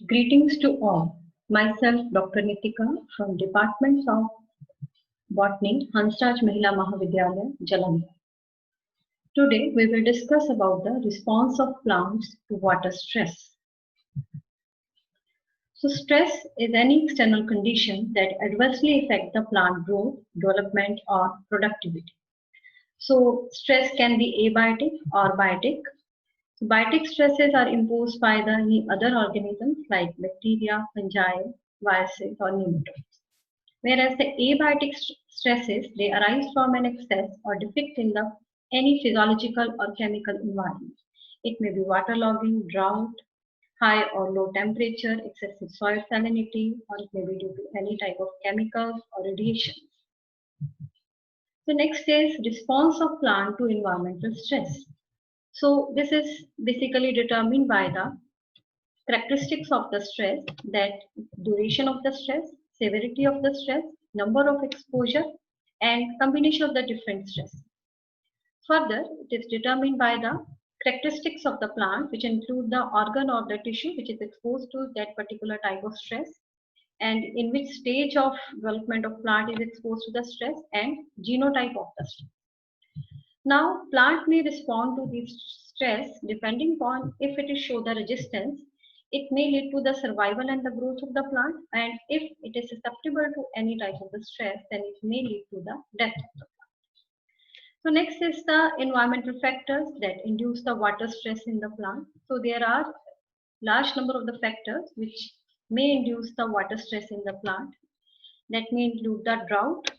Greetings to all. Myself, Dr. Nitika from Department of Botany, Hansraj Mahila Mahavidyalaya, Jalandhar. Today, we will discuss about the response of plants to water stress. So, stress is any external condition that adversely affect the plant growth, development, or productivity. So, stress can be abiotic or biotic. Biotic stresses are imposed by the other organisms like bacteria, fungi, viruses, or nematodes. Whereas the abiotic stresses, they arise from an excess or defect in the any physiological or chemical environment. It may be waterlogging, drought, high or low temperature, excessive soil salinity, or it may be due to any type of chemicals or radiation. So next is response of plant to environmental stress. So this is basically determined by the characteristics of the stress, that duration of the stress, severity of the stress, number of exposure, and combination of the different stress. Further, it is determined by the characteristics of the plant, which include the organ or the tissue which is exposed to that particular type of stress, and in which stage of development of plant is exposed to the stress, and genotype of the stress. Now, plant may respond to this stress depending upon if it is show the resistance. It may lead to the survival and the growth of the plant, and if it is susceptible to any type of the stress, then it may lead to the death of the plant. So next is the environmental factors that induce the water stress in the plant. So there are large number of the factors which may induce the water stress in the plant. That may include the drought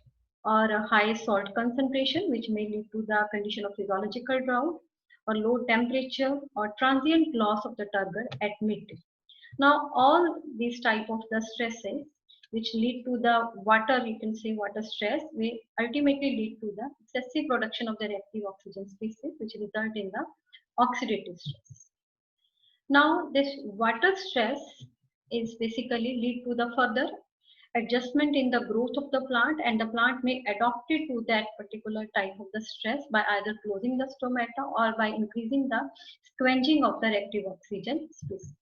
or a high salt concentration, which may lead to the condition of physiological drought, or low temperature, or transient loss of the turgor at midday. Now, all these type of the stresses which lead to the water, you can say water stress, will ultimately lead to the excessive production of the reactive oxygen species, which result in the oxidative stress. Now, this water stress is basically lead to the further adjustment in the growth of the plant, and the plant may adapt it to that particular type of the stress by either closing the stomata or by increasing the squelching of the reactive oxygen species.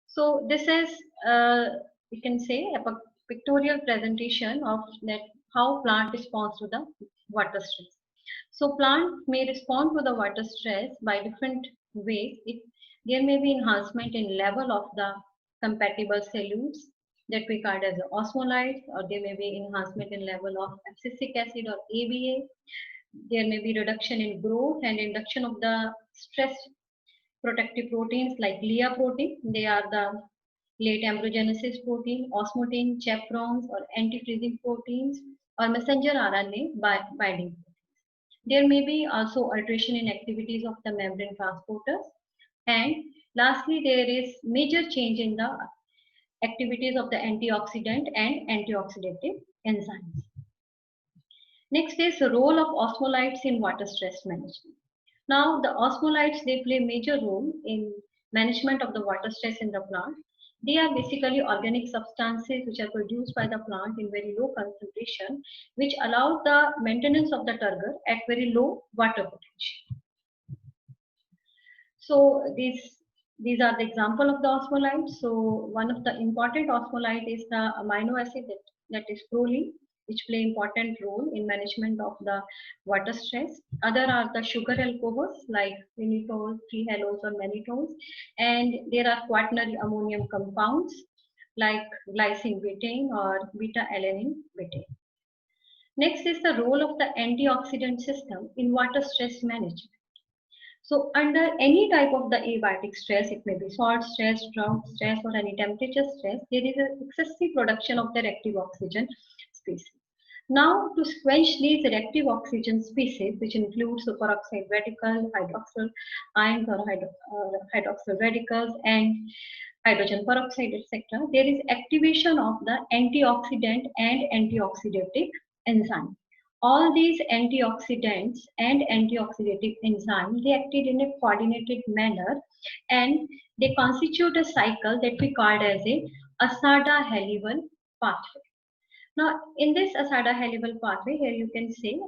So this is, we can say, a pictorial presentation of that how plant responds to the water stress. So plant may respond to the water stress by different ways. There may be enhancement in level of the compatible solutes that we call as osmolytes, or there may be enhancement in level of abscisic acid or ABA. There may be reduction in growth and induction of the stress protective proteins like GLIA protein. They are the late embryogenesis protein, osmotin, chaperones, or anti-freezing proteins, or messenger RNA binding. There may be also alteration in activities of the membrane transporters. And lastly, there is major change in the activities of the antioxidant and antioxidative enzymes. Next is the role of osmolytes in water stress management. Now, the osmolytes, they play a major role in management of the water stress in the plant. They are basically organic substances which are produced by the plant in very low concentration, which allow the maintenance of the turgor at very low water potential. So these are the example of the osmolytes. So one of the important osmolyte is the amino acid that is proline, which play important role in management of the water stress. Other are the sugar alcohols like inositol, trehalose, or mannitols, and there are quaternary ammonium compounds like glycine betaine or beta alanine betaine. Next is the role of the antioxidant system in water stress management. So under any type of the abiotic stress, it may be salt stress, drought stress, or any temperature stress, there is an excessive production of the reactive oxygen species. Now, to quench these reactive oxygen species, which include superoxide radical, hydroxyl ions or hydroxyl radicals, and hydrogen peroxide, etc., there is activation of the antioxidant and antioxidative enzyme. All these antioxidants and antioxidative enzymes, they acted in a coordinated manner, and they constitute a cycle that we called as a Asada-Halival pathway. Now, in this Asada-Halival pathway, here you can say,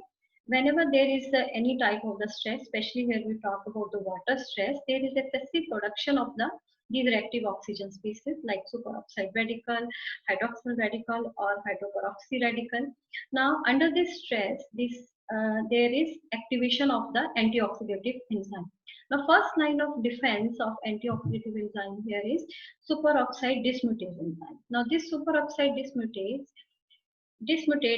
whenever there is any type of the stress, especially here we talk about the water stress, there is excessive production of the these reactive oxygen species like superoxide radical, hydroxyl radical, or hydroperoxy radical. Now, under this stress, there is activation of the antioxidative enzyme. The first line of defense of antioxidative enzyme here is superoxide dismutase enzyme. Now, this superoxide dismutate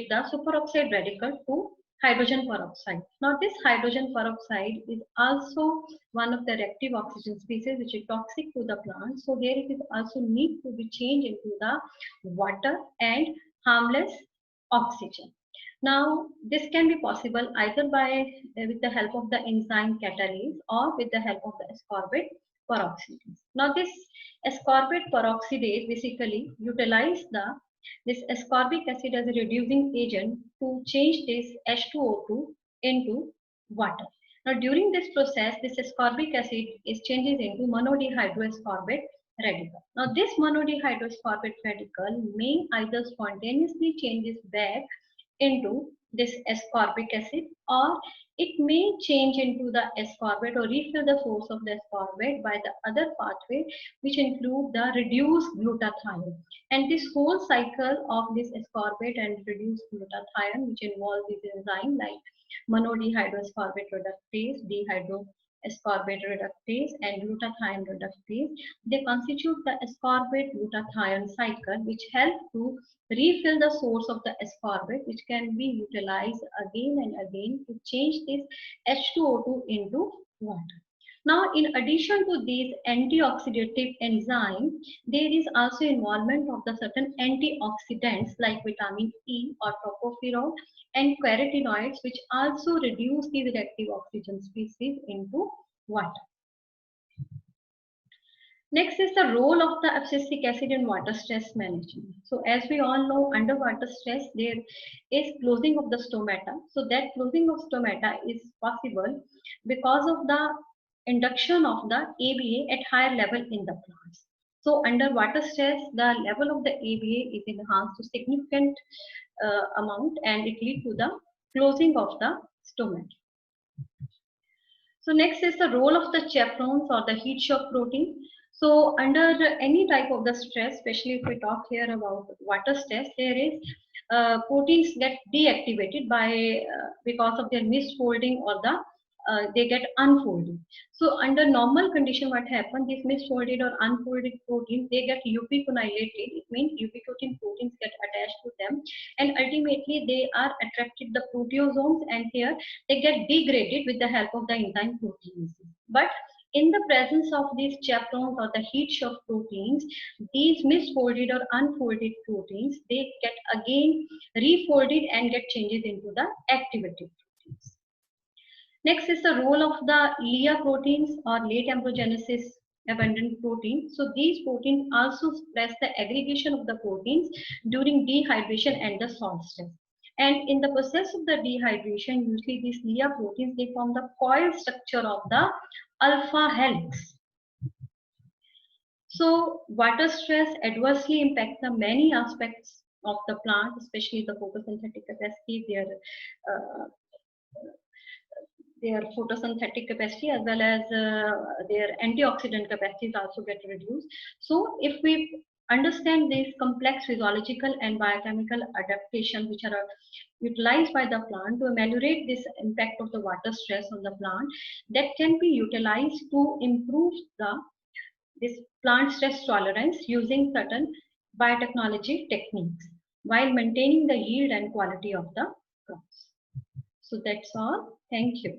the superoxide radical to hydrogen peroxide. Now, this hydrogen peroxide is also one of the reactive oxygen species which is toxic to the plant. So, here it is also need to be changed into the water and harmless oxygen. Now, this can be possible either with the help of the enzyme catalase or with the help of the ascorbate peroxidase. Now, this ascorbate peroxidase basically utilize this ascorbic acid as a reducing agent to change this H2O2 into water. Now, during this process, this ascorbic acid is changes into monodihydroascorbate radical. Now, this monodihydroascorbate radical may either spontaneously changes back into this ascorbic acid, or it may change into the ascorbate or refill the source of the ascorbate by the other pathway, which include the reduced glutathione. And this whole cycle of this ascorbate and reduced glutathione, which involves this enzyme like monodihydroascorbate reductase, dihydroascorbate reductase, and glutathione reductase, they constitute the ascorbate glutathione cycle, which help to refill the source of the ascorbate, which can be utilized again and again to change this H2O2 into water. Now, in addition to these antioxidative enzymes, there is also involvement of the certain antioxidants like vitamin E or tocopherol and carotenoids, which also reduce these reactive oxygen species into water. Next is the role of the abscisic acid in water stress management. So as we all know, under water stress, there is closing of the stomata. So that closing of stomata is possible because of the induction of the ABA at higher level in the plants. So under water stress, the level of the ABA is enhanced to significant amount, and it leads to the closing of the stomata. So next is the role of the chaperones or the heat shock protein. So under any type of the stress, especially if we talk here about water stress, there is proteins get deactivated by because of their misfolding or they get unfolded. So under normal condition, what happens? These misfolded or unfolded proteins, they get ubiquitinated. It means ubiquitin proteins get attached to them, and ultimately they are attracted the proteasomes, and here they get degraded with the help of the enzyme proteases. But in the presence of these chaperones or the heat shock proteins, these misfolded or unfolded proteins, they get again refolded and get changes into the activated proteins. Next is the role of the LEA proteins or late embryogenesis abundant protein. So these proteins also suppress the aggregation of the proteins during dehydration and the salt stress. And in the process of the dehydration, usually these LEA proteins, they form the coil structure of the alpha helix. So water stress adversely impacts the many aspects of the plant, especially the photosynthetic capacity, their photosynthetic capacity as well as their antioxidant capacities also get reduced. So if we understand these complex physiological and biochemical adaptations which are utilized by the plant to ameliorate this impact of the water stress on the plant, that can be utilized to improve this plant stress tolerance using certain biotechnology techniques while maintaining the yield and quality of the crops. So that's all. Thank you.